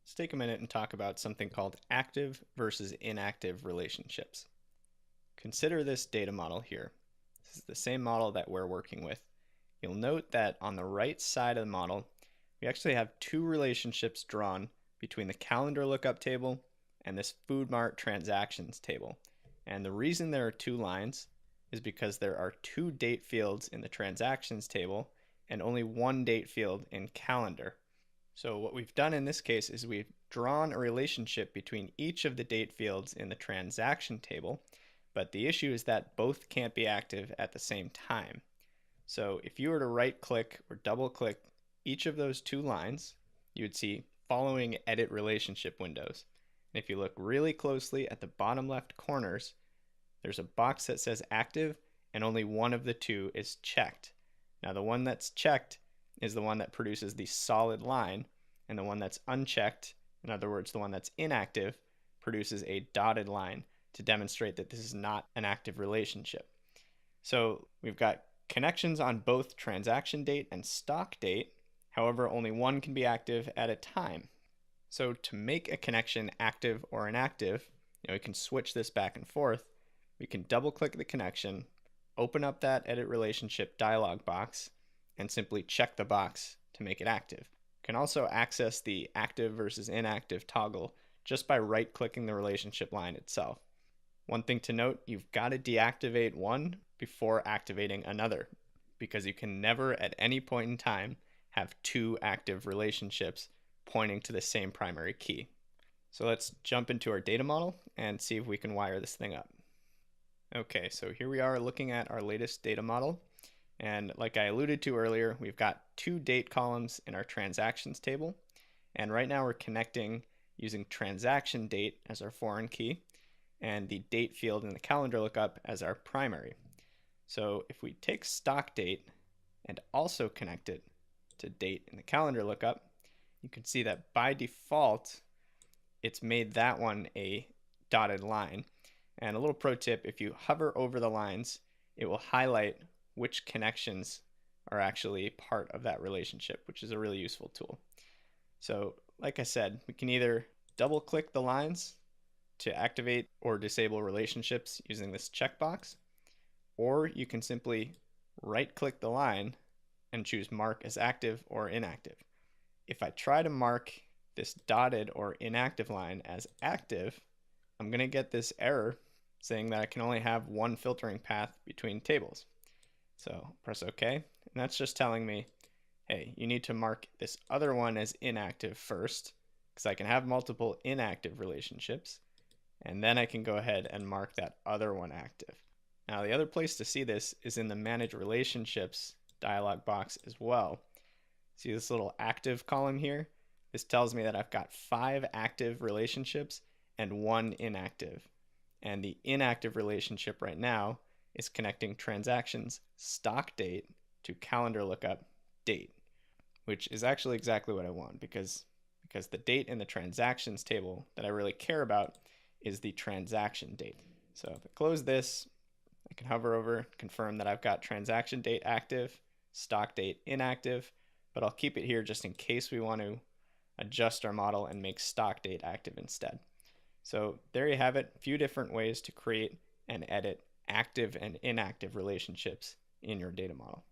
let's take a minute and talk about something called active versus inactive relationships. Consider this data model here. This is the same model that we're working with. You'll note that on the right side of the model, we actually have two relationships drawn between the calendar lookup table and this Food Mart transactions table. And the reason there are two lines is because there are two date fields in the transactions table and only one date field in calendar. So what we've done in this case is we've drawn a relationship between each of the date fields in the transaction table, but the issue is that both can't be active at the same time. So if you were to right click or double click each of those two lines, you would see following edit relationship windows. And if you look really closely at the bottom left corners, there's a box that says active and only one of the two is checked. Now the one that's checked is the one that produces the solid line, and the one that's unchecked, in other words, the one that's inactive, produces a dotted line to demonstrate that this is not an active relationship. So we've got connections on both transaction date and stock date. However, only one can be active at a time. So to make a connection active or inactive, we can switch this back and forth. We can double click the connection, open up that edit relationship dialog box, and simply check the box to make it active. You can also access the active versus inactive toggle just by right clicking the relationship line itself. One thing to note, you've got to deactivate one before activating another, because you can never at any point in time have two active relationships pointing to the same primary key. So let's jump into our data model and see if we can wire this thing up. Okay, so here we are looking at our latest data model. And like I alluded to earlier, we've got two date columns in our transactions table. And right now we're connecting using transaction date as our foreign key and the date field in the calendar lookup as our primary. So if we take stock date and also connect it to date in the calendar lookup, you can see that by default, it's made that one a dotted line. And a little pro tip, if you hover over the lines, it will highlight which connections are actually part of that relationship, which is a really useful tool. So like I said, we can either double click the lines to activate or disable relationships using this checkbox, or you can simply right click the line and choose mark as active or inactive. If I try to mark this dotted or inactive line as active, I'm going to get this error saying that I can only have one filtering path between tables. So press OK, and that's just telling me, hey, you need to mark this other one as inactive first, because I can have multiple inactive relationships, and then I can go ahead and mark that other one active. Now the other place to see this is in the Manage Relationships dialog box as well. See this little active column here? This tells me that I've got 5 active relationships and 1 inactive. And the inactive relationship right now is connecting transactions stock date to calendar lookup date, which is actually exactly what I want, because the date in the transactions table that I really care about is the transaction date. So if I close this, I can hover over, confirm that I've got transaction date active, stock date inactive, but I'll keep it here just in case we want to adjust our model and make stock date active instead. So there you have it, a few different ways to create and edit active and inactive relationships in your data model.